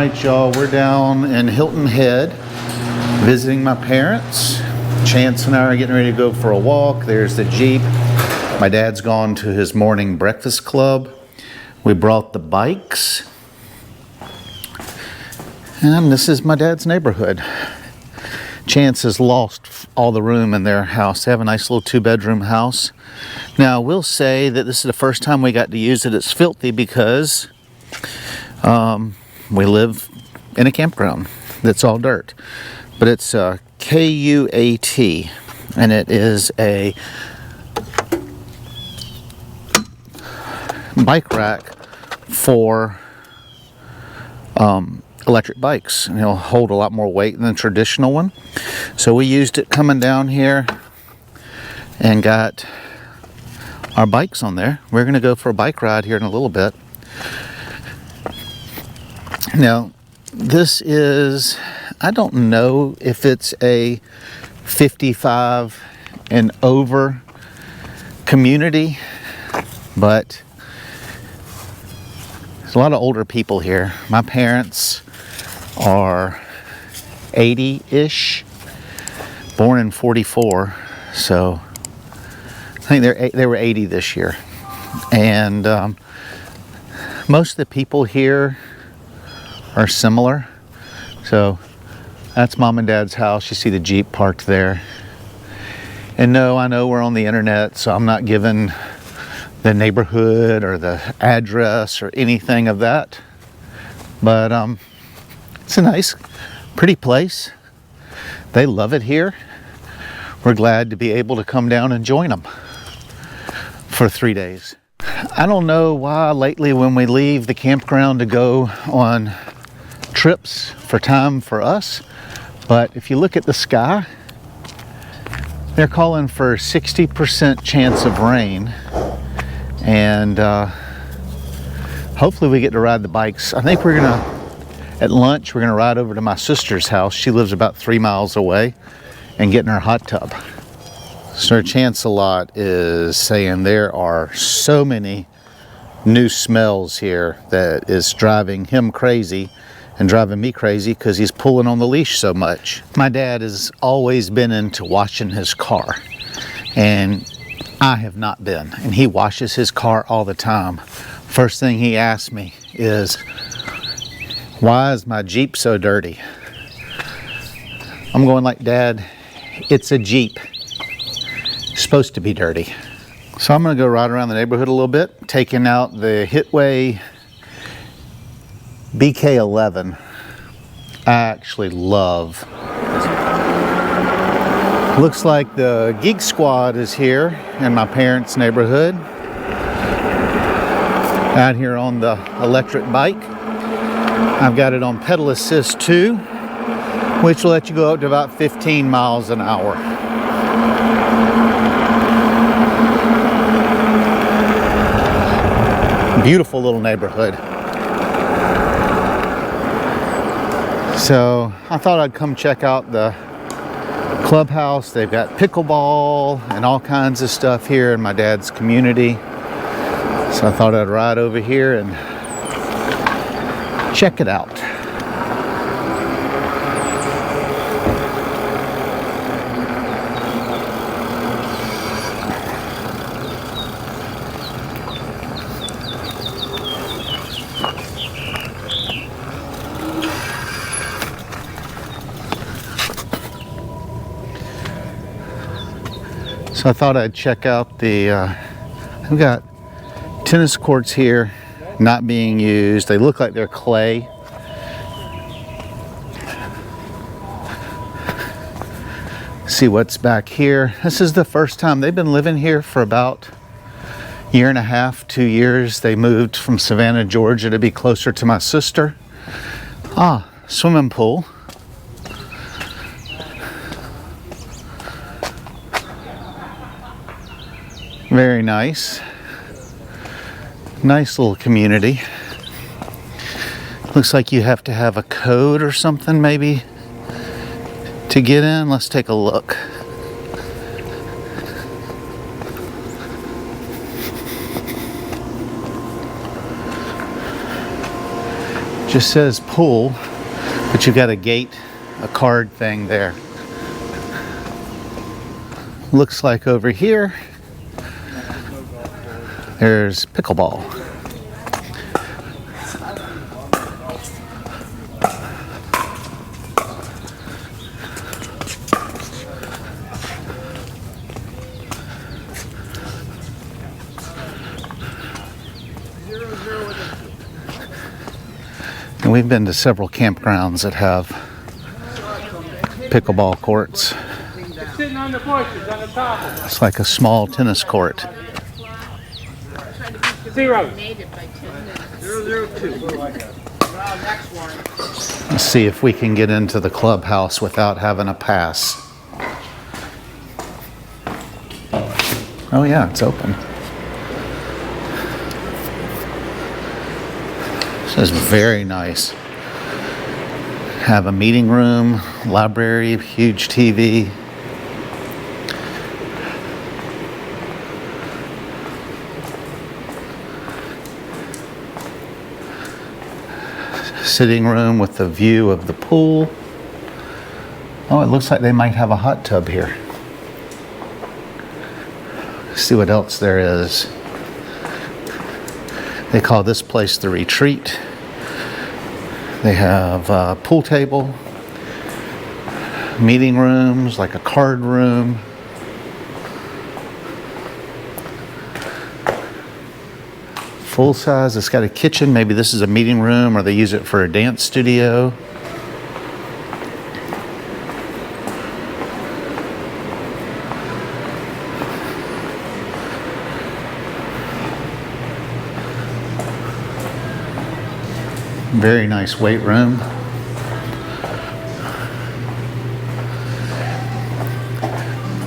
Alright y'all, we're down in Hilton Head visiting my parents. Chance and I are getting ready to go for a walk. There's the Jeep. My dad's gone to his morning breakfast club. We brought the bikes. And this is my dad's neighborhood. Chance has lost all the room in their house. They have a nice little 2-bedroom house. Now, I will say that this is the first time we got to use it. It's filthy because we live in a campground that's all dirt. But it's KUAT, and it is a bike rack for electric bikes, and it'll hold a lot more weight than the traditional one. So we used it coming down here and got our bikes on there. We're going to go for a bike ride here in a little bit. Now, this is, I don't know if it's a 55 and over community, but there's a lot of older people here. My parents are 80-ish, born in 44, so I think they were 80 this year. And most of the people here are similar. So that's mom and dad's house. You see the Jeep parked there. And no, I know we're on the internet, so I'm not giving the neighborhood or the address or anything of that. But it's a nice, pretty place. They love it here. We're glad to be able to come down and join them for 3 days. I don't know why lately when we leave the campground to go on trips for time for us, but if you look at the sky, they're calling for 60% chance of rain, and hopefully we get to ride the bikes. I think at lunch we're gonna ride over to my sister's house. She lives about 3 miles away, and get in her hot tub. Sir Chance-a-Lot is saying there are so many new smells here that is driving him crazy and driving me crazy because he's pulling on the leash so much. My dad has always been into washing his car, and I have not been, and he washes his car all the time. First thing he asks me is, why is my Jeep so dirty? I'm going like, Dad, it's a Jeep. It's supposed to be dirty. So I'm gonna go ride around the neighborhood a little bit, taking out the Hitway BK11. I actually love. Looks like the Geek Squad is here in my parents' neighborhood. Out here on the electric bike. I've got it on pedal assist too, which will let you go up to about 15 miles an hour. Beautiful little neighborhood. So I thought I'd come check out the Clubhouse. They've got pickleball and all kinds of stuff here in my dad's community. So I thought I'd ride over here and check it out. So I thought I'd check out I've got tennis courts here not being used. They look like they're clay. See what's back here. This is the first time they've been living here for about a year and a half, 2 years. They moved from Savannah, Georgia to be closer to my sister. Swimming pool. Very nice. Nice little community. Looks like you have to have a code or something maybe to get in. Let's take a look. Just says pool, but you got a gate, a card thing there. Looks like over here, there's pickleball. And we've been to several campgrounds that have pickleball courts. Sitting on the bushes on the top of it. It's like a small tennis court. 0. 002. Let's see if we can get into the clubhouse without having a pass. Oh yeah, it's open. This is very nice. Have a meeting room, library, huge TV. Sitting room with the view of the pool. Oh, it looks like they might have a hot tub here. Let's see what else there is. They call this place the retreat. They have a pool table, meeting rooms, like a card room. Full size. It's got a kitchen. Maybe this is a meeting room or they use it for a dance studio. Very nice weight room.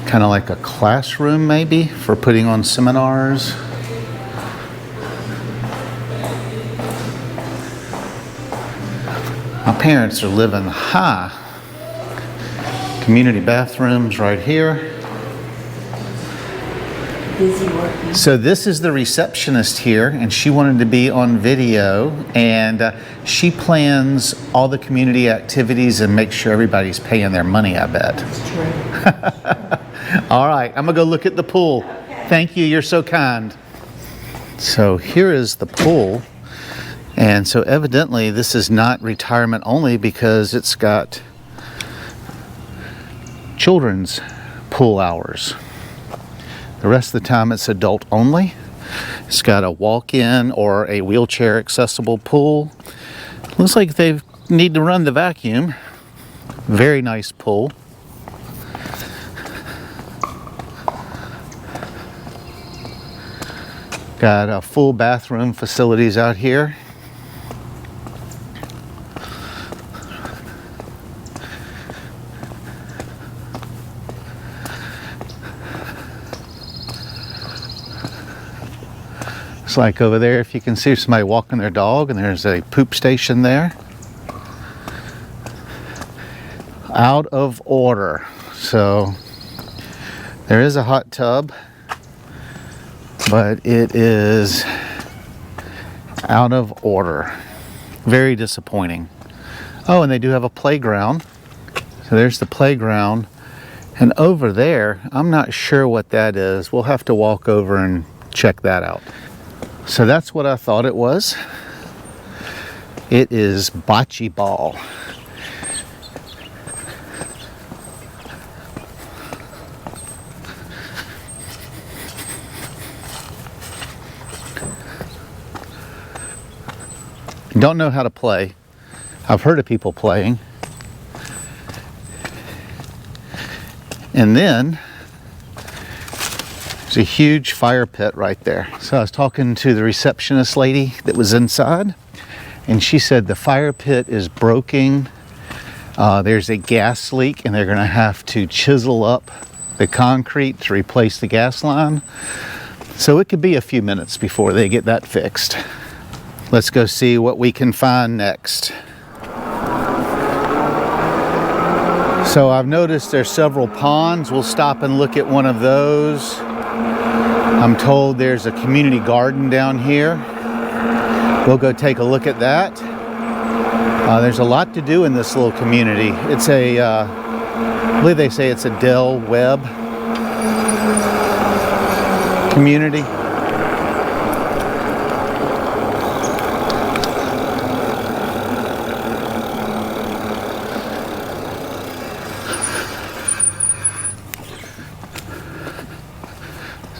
Kind of like a classroom maybe for putting on seminars. My parents are living high. Community bathrooms right here. Busy working. So this is the receptionist here, and she wanted to be on video, and she plans all the community activities and makes sure everybody's paying their money, I bet. That's true. All right, I'm gonna go look at the pool. Okay. Thank you, you're so kind. So here is the pool. And so evidently this is not retirement only because it's got children's pool hours. The rest of the time it's adult only. It's got a walk-in or a wheelchair accessible pool. Looks like they need to run the vacuum. Very nice pool. Got full bathroom facilities out here. It's like over there, if you can see somebody walking their dog, and there's a poop station there. Out of order. So there is a hot tub, but it is out of order. Very disappointing. Oh, and they do have a playground. So there's the playground. And over there, I'm not sure what that is. We'll have to walk over and check that out. So that's what I thought it was. It is bocce ball. Don't know how to play. I've heard of people playing. And then there's a huge fire pit right there. So I was talking to the receptionist lady that was inside, and she said the fire pit is broken. There's a gas leak, and they're going to have to chisel up the concrete to replace the gas line. So it could be a few minutes before they get that fixed. Let's go see what we can find next. So I've noticed there's several ponds. We'll stop and look at one of those. I'm told there's a community garden down here. We'll go take a look at that. There's a lot to do in this little community. It's I believe they say it's a Del Webb community.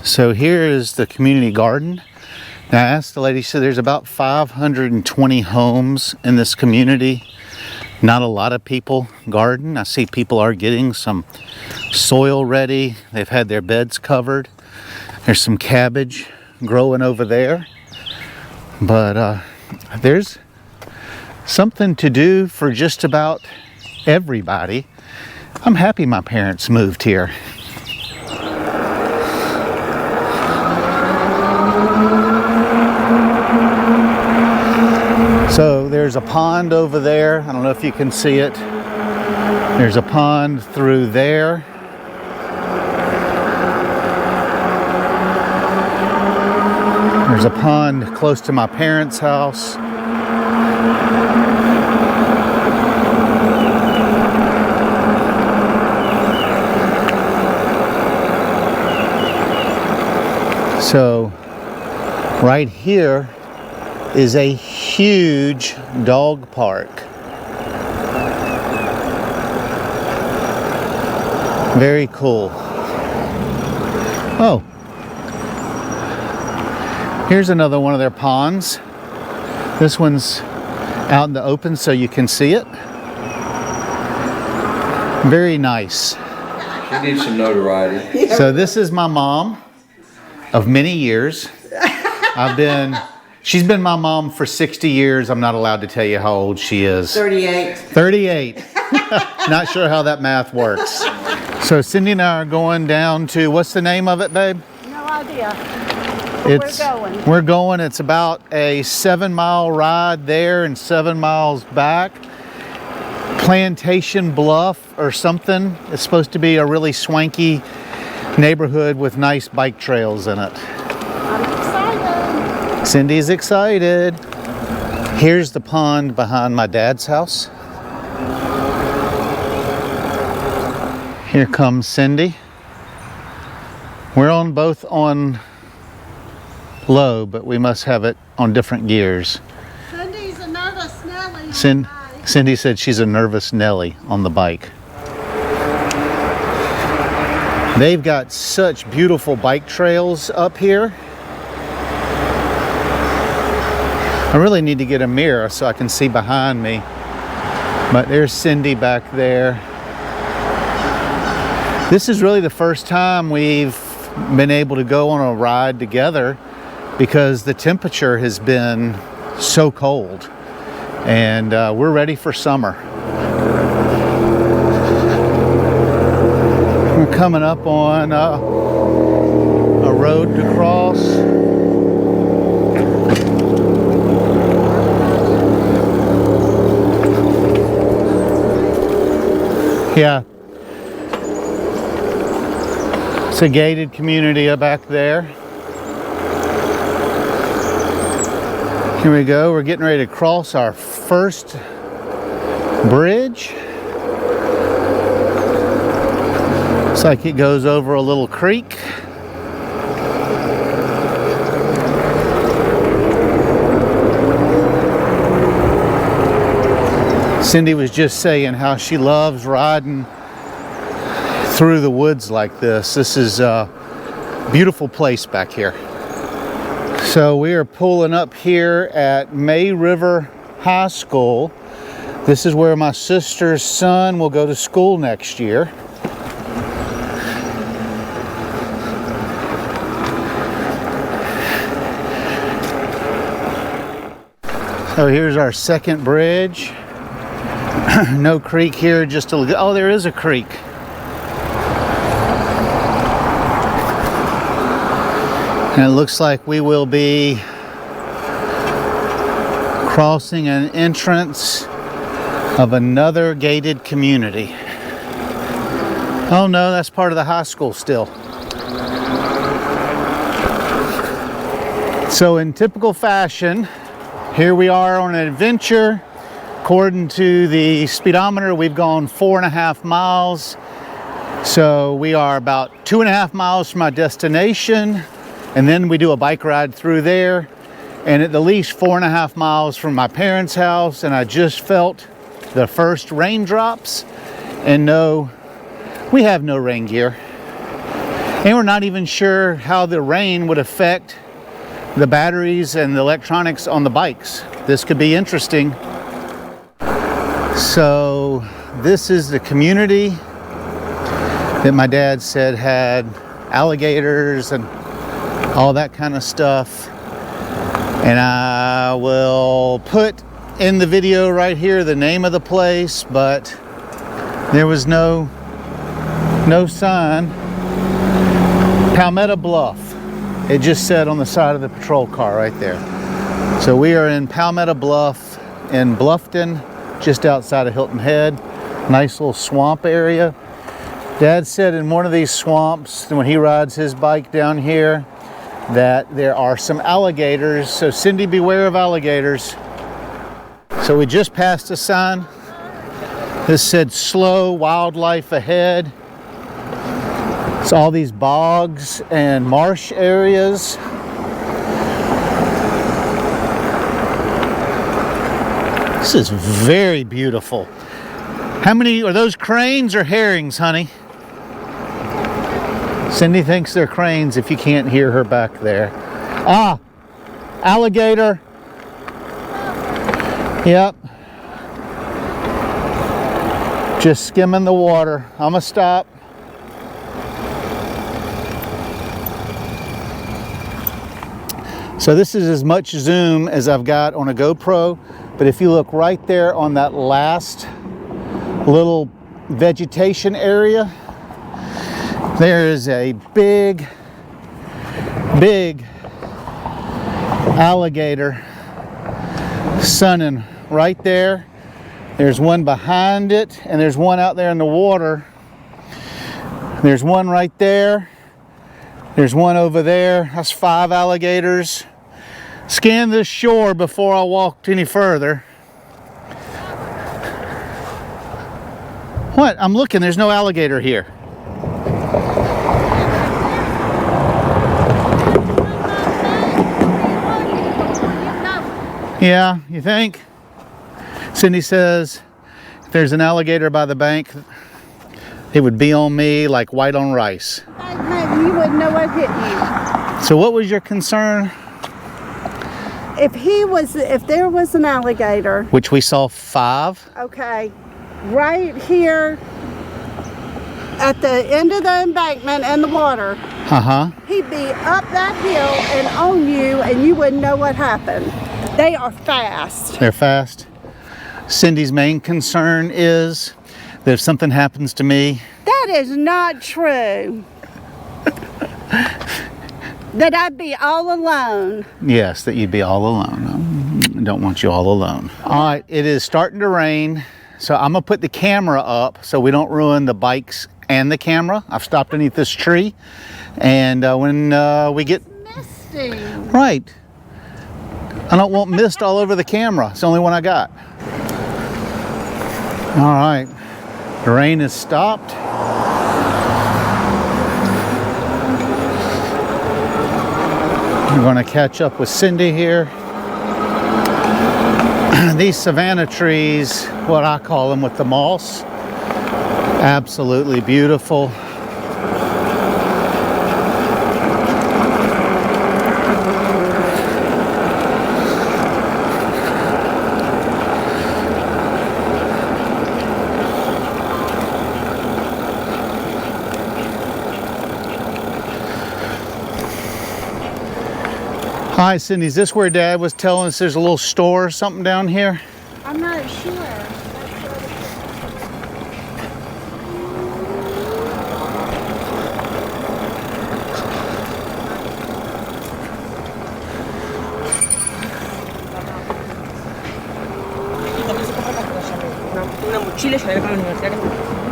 So here is the community garden. Now I asked the lady, she said there's about 520 homes in this community. Not a lot of people garden. I see people are getting some soil ready. They've had their beds covered. There's some cabbage growing over there. But there's something to do for just about everybody. I'm happy my parents moved here. So there's a pond over there. I don't know if you can see it. There's a pond through there. There's a pond close to my parents' house. So right here is a huge dog park. Very cool. Oh, here's another one of their ponds. This one's out in the open so you can see it. Very nice. She needs some notoriety. So this is my mom of many years. She's been my mom for 60 years. I'm not allowed to tell you how old she is. 38. 38. Not sure how that math works. So Cindy and I are going down to, what's the name of it, babe? No idea. We're going. It's about a 7-mile ride there and 7 miles back. Plantation Bluff or something. It's supposed to be a really swanky neighborhood with nice bike trails in it. I'm excited. Cindy's excited. Here's the pond behind my dad's house. Here comes Cindy. We're both on low, but we must have it on different gears. Cindy's a nervous Nelly. Cindy said she's a nervous Nelly on the bike. They've got such beautiful bike trails up here. I really need to get a mirror so I can see behind me. But there's Cindy back there. This is really the first time we've been able to go on a ride together because the temperature has been so cold. And we're ready for summer. We're coming up on a road to cross. Yeah. It's a gated community back there. Here we go. We're getting ready to cross our first bridge. Looks like it goes over a little creek. Cindy was just saying how she loves riding through the woods like this. This is a beautiful place back here. So we are pulling up here at May River High School. This is where my sister's son will go to school next year. So here's our second bridge. No creek here, just a little. Oh, there is a creek. And it looks like we will be crossing an entrance of another gated community. Oh no, that's part of the high school still. So in typical fashion, here we are on an adventure According to the speedometer, we've gone 4.5 miles. So we are about 2.5 miles from our destination, and then we do a bike ride through there, and at the least 4.5 miles from my parents' house. And I just felt the first raindrops, and no, we have no rain gear. And we're not even sure how the rain would affect the batteries and the electronics on the bikes. This could be interesting. So this is the community that my dad said had alligators and all that kind of stuff. And I will put in the video right here the name of the place, but there was no sign. Palmetto Bluff. It just said on the side of the patrol car right there. So we are in Palmetto Bluff in Bluffton, just outside of Hilton Head. Nice little swamp area. Dad said in one of these swamps, when he rides his bike down here, that there are some alligators. So Cindy, beware of alligators. So we just passed a sign. This said slow wildlife ahead. It's all these bogs and marsh areas. This is very beautiful. How many are those, cranes or herrings, honey? Cindy thinks they're cranes if you can't hear her back there. Ah, alligator. Yep. Just skimming the water. I'm gonna stop. So this is as much zoom as I've got on a GoPro, but if you look right there on that last little vegetation area, there is a big alligator sunning right there. There's one behind it, and there's one out there in the water. There's one right there. There's one over there. That's 5 alligators. Scan this shore before I walked any further. What? I'm looking. There's no alligator here. Yeah, you think? Cindy says if there's an alligator by the bank, it would be on me like white on rice. You wouldn't know what hit you. So what was your concern? If there was an alligator. Which we saw 5. Okay, right here at the end of the embankment and the water. He'd be up that hill and on you, and you wouldn't know what happened. They are fast. They're fast. Cindy's main concern is that if something happens to me. That is not true. That I'd be all alone. Yes, that you'd be all alone. I don't want you all alone. All right, it is starting to rain, so I'm gonna put the camera up so we don't ruin the bikes and the camera. I've stopped underneath this tree, and when we get Misty. right, I don't want mist all over the camera. It's the only one I got. All right, the rain has stopped. I'm going to catch up with Cindy here. These savanna trees, what I call them with the moss, absolutely beautiful. Hi, Cindy, is this where Dad was telling us there's a little store or something down here? I'm not sure. Una mochila y se la para la universidad.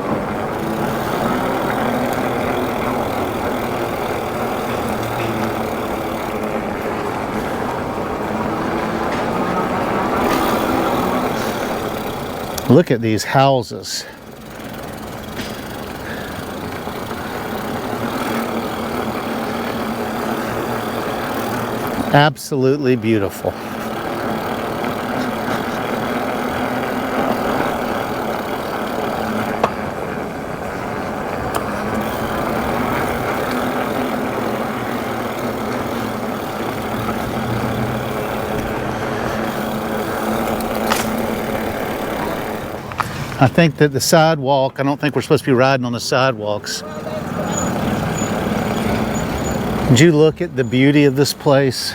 Look at these houses. Absolutely beautiful. I think that the sidewalk, I don't think we're supposed to be riding on the sidewalks. Did you look at the beauty of this place?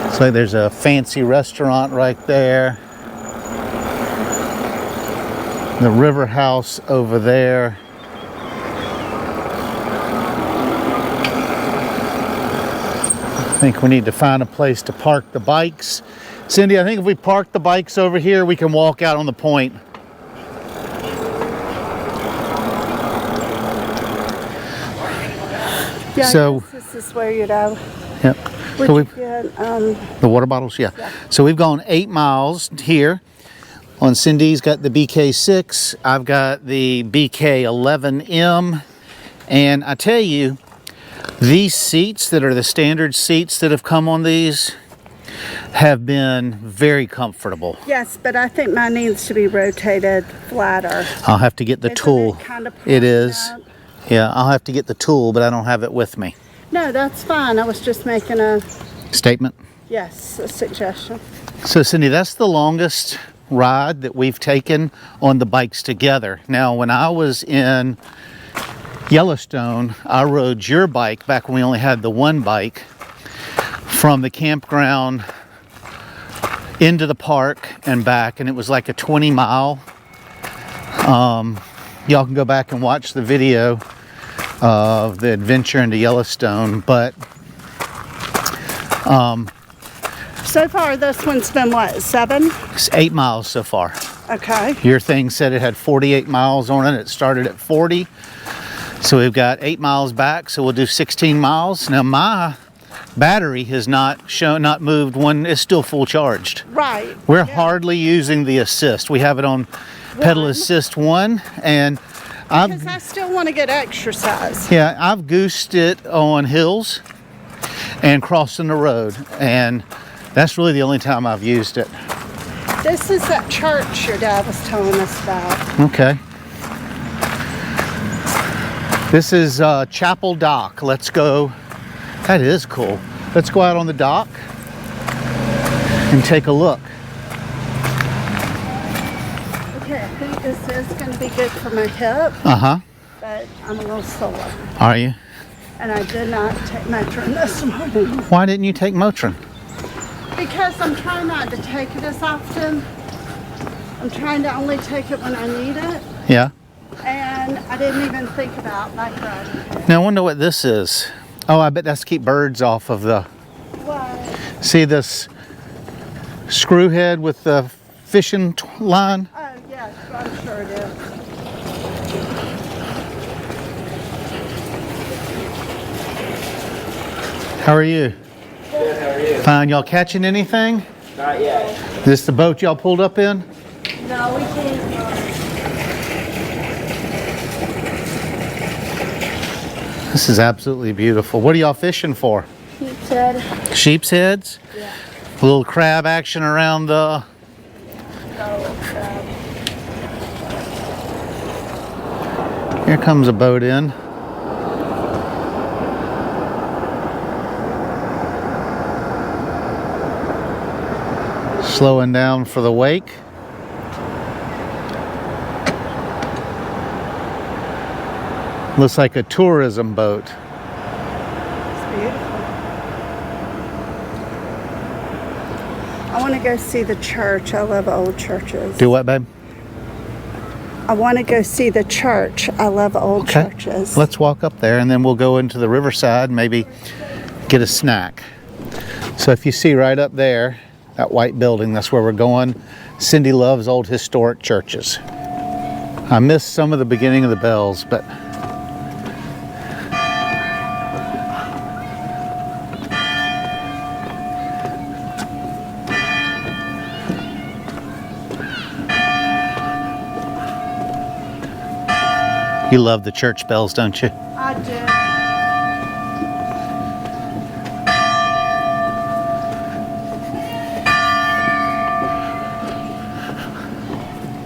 It's like there's a fancy restaurant right there. The river house over there. I think we need to find a place to park the bikes. Cindy, I think if we park the bikes over here, we can walk out on the point. Yeah, So this is where you go. Yep. Would So you we've, get, the water bottles, yeah. So we've gone 8 miles here. On Cindy's got the BK6. I've got the BK11M. And I tell you, these seats that are the standard seats that have come on these have been very comfortable. yes, but I think mine needs to be rotated flatter. I'll have to get the Isn't tool. it kind of It is. pointed out? Yeah, I'll have to get the tool, but I don't have it with me. No, that's fine. I was just making a, Statement. yes, a suggestion. So Cindy, that's the longest ride that we've taken on the bikes together. Now, when I was in Yellowstone, I rode your bike back when we only had the one bike from the campground into the park and back, and it was like a 20-mile. Y'all can go back and watch the video of the adventure into Yellowstone, but So far, this one's been what, 7? it's 8 miles so far. Okay. Your thing said it had 48 miles on it. It started at 40. So we've got 8 miles back, so we'll do 16 miles. Now my battery has not moved one, it's still full charged. Right. We're hardly using the assist. We have it on pedal assist 1, and Because I still want to get exercise. yeah, I've goosed it on hills and crossing the road, and that's really the only time I've used it. This is that church your dad was telling us about. Okay. This is Chapel Dock. Let's go. That is cool. Let's go out on the dock and take a look. Okay, I think this is going to be good for my hip, Uh-huh. but I'm a little sore. Are you? And I did not take Motrin this morning. Why didn't you take Motrin? Because I'm trying not to take it as often. I'm trying to only take it when I need it. Yeah. And I didn't even think about bike riding. Now I wonder what this is. Oh, I bet that's to keep birds off of the... What? See this screw head with the fishing line? Oh, yes, I'm sure it is. How are you? Good, how are you? Fine. Y'all catching anything? Not yet. Is this the boat y'all pulled up in? No, we can't. This is absolutely beautiful. What are y'all fishing for? Sheep's head. Sheep's heads? Yeah. A little crab action around the... Here comes a boat in. Slowing down for the wake. Looks like a tourism boat. It's beautiful. I want to go see the church. I love old churches. Do what, babe? I want to go see the church. I love old churches. Let's walk up there and then we'll go into the riverside, maybe get a snack. So if you see right up there, that white building, that's where we're going. Cindy loves old historic churches. I missed some of the beginning of the bells, but You love the church bells, don't you? I do.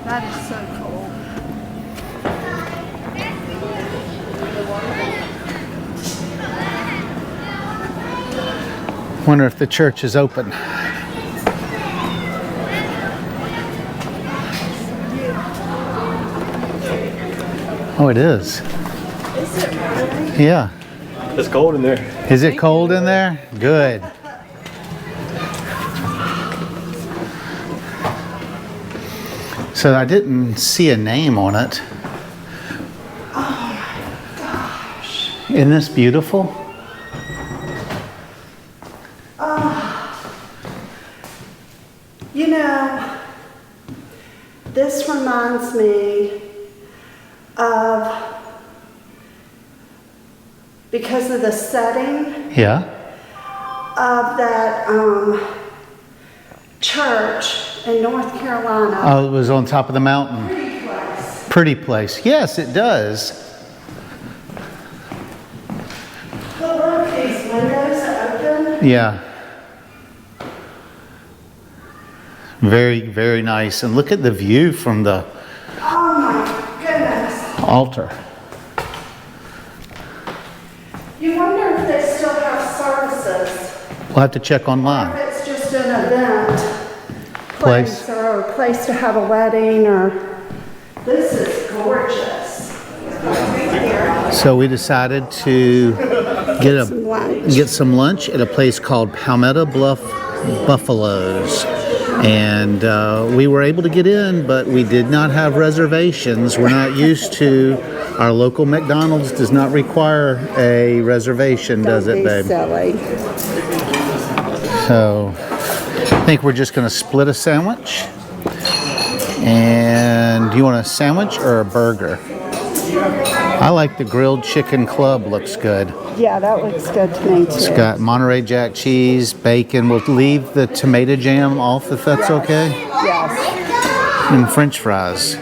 That is so cool. Wonder if the church is open. Oh, it is. Is it really? Yeah. It's cold in there. Is it cold in there? Good. So I didn't see a name on it. Oh my gosh. Isn't this beautiful? You know, this reminds me of, because of the setting Yeah. of that church in North Carolina. Oh, it was on top of the mountain. Pretty place. Pretty place. Yes, it does. But look, these windows open. Yeah. Very, very nice. And look at the view from the Oh my goodness. altar. You wonder if they still have services. We'll have to check Or online. if it's just an event Place. or a place to have a wedding or. This is gorgeous. So we decided to get some lunch at a place called Palmetto Bluff Buffaloes. And we were able to get in, but we did not have reservations. We're not used to, our local McDonald's does not require a reservation, does it, babe? Silly. So I think we're just going to split a sandwich. And do you want a sandwich or a burger? I like the grilled chicken club, looks good. Yeah, that looks good to me too. It's got Monterey Jack cheese, bacon. We'll leave the tomato jam off if that's okay. Yes. And French fries.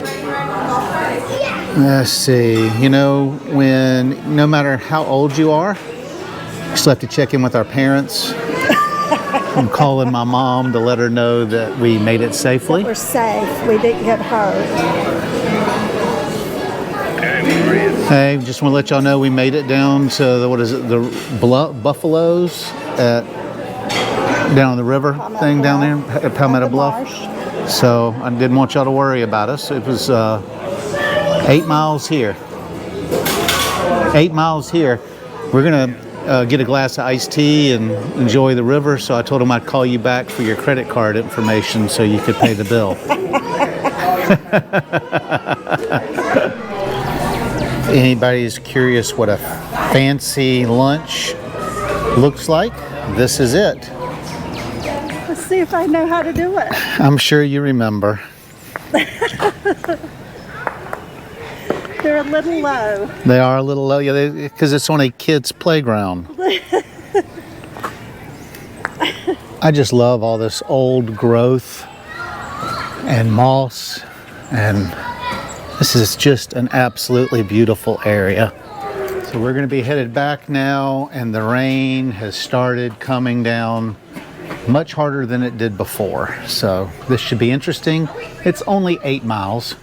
Let's see. You know, no matter how old you are, you still have to check in with our parents. I'm calling my mom to let her know that we made it safely. We're safe. We didn't get hurt. Hey, just want to let y'all know we made it down to the Buffaloes down on the river thing down there at Palmetto Bluff. So I didn't want y'all to worry about us. It was 8 miles here. 8 miles here. We're gonna get a glass of iced tea and enjoy the river. So I told them I'd call you back for your credit card information so you could pay the bill. Anybody's curious what a fancy lunch looks like? This is it. Let's see if I know how to do it. I'm sure you remember. They're a little low. They are a little low, yeah, because it's on a kid's playground. I just love all this old growth and moss, and this is just an absolutely beautiful area. So we're going to be headed back now, and the rain has started coming down much harder than it did before. So this should be interesting. It's only 8 miles.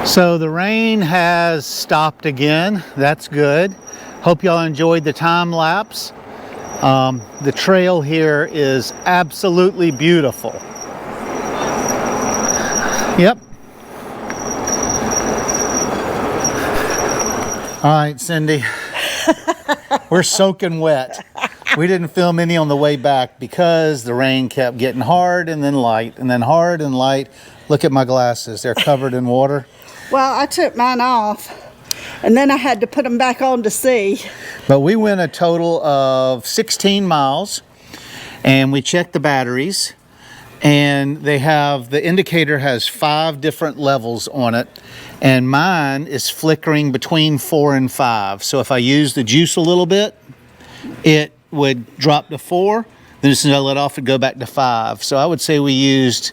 So the rain has stopped again. That's good. Hope y'all enjoyed the time lapse. The trail here is absolutely beautiful. Yep. All right, Cindy. We're soaking wet. We didn't film any on the way back because the rain kept getting hard and then light and then hard and light. Look at my glasses. They're covered in water. Well, I took mine off and then I had to put them back on to see. But we went a total of 16 miles and we checked the batteries, and the indicator has 5 different levels on it, and mine is flickering between 4 and 5. So if I use the juice a little bit, it would drop to 4. Then as soon as I let off, it'd go back to 5. So I would say we used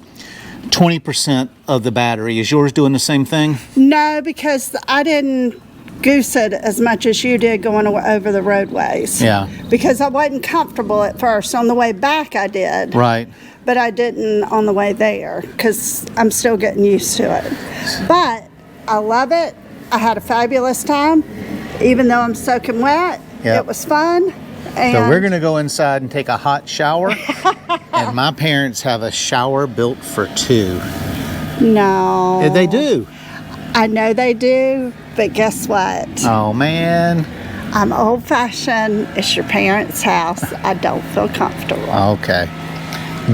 20% of the battery. Is yours doing the same thing? No, because I didn't goose it as much as you did going over the roadways. Yeah. Because I wasn't comfortable at first. On the way back I did. Right. But I didn't on the way there because I'm still getting used to it. But I love it. I had a fabulous time. Even though I'm soaking wet, Yep. It was fun. And So we're going to go inside and take a hot shower. And my parents have a shower built for 2. No. They do. I know they do, but guess what? Oh, man. I'm old-fashioned. It's your parents' house. I don't feel comfortable. Okay.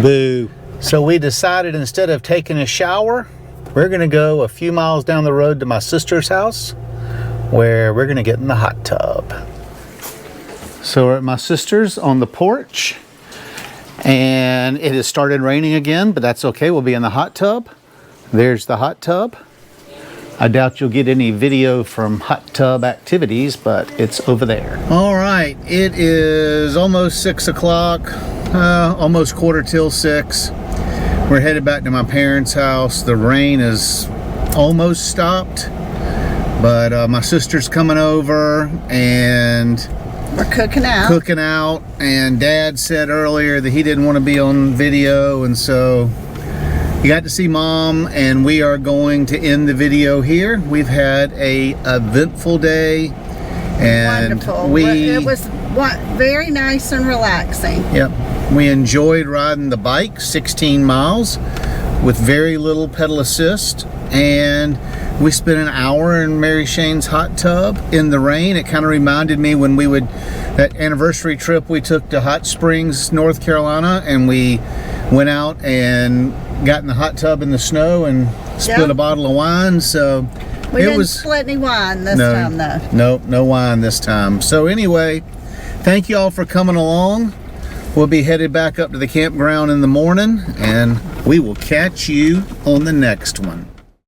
Boo. So we decided instead of taking a shower, we're going to go a few miles down the road to my sister's house where we're going to get in the hot tub. So we're at my sister's on the porch, and it has started raining again, but that's okay. We'll be in the hot tub. There's the hot tub. I doubt you'll get any video from hot tub activities, but it's over there. All right, it is almost 6 o'clock, almost 6:15. We're headed back to my parents' house. The rain is almost stopped, but my sister's coming over and We're cooking out. And Dad said earlier that he didn't want to be on video, and so you got to see Mom, and we are going to end the video here. We've had a eventful day, and Wonderful. It was very nice and relaxing. Yep, we enjoyed riding the bike 16 miles with very little pedal assist, and we spent an hour in Mary Shane's hot tub in the rain. It kind of reminded me when that anniversary trip we took to Hot Springs, North Carolina, and we went out and got in the hot tub in the snow and split a bottle of wine. So we didn't split any wine this time though. No wine this time. So anyway, thank you all for coming along. We'll be headed back up to the campground in the morning, and we will catch you on the next one.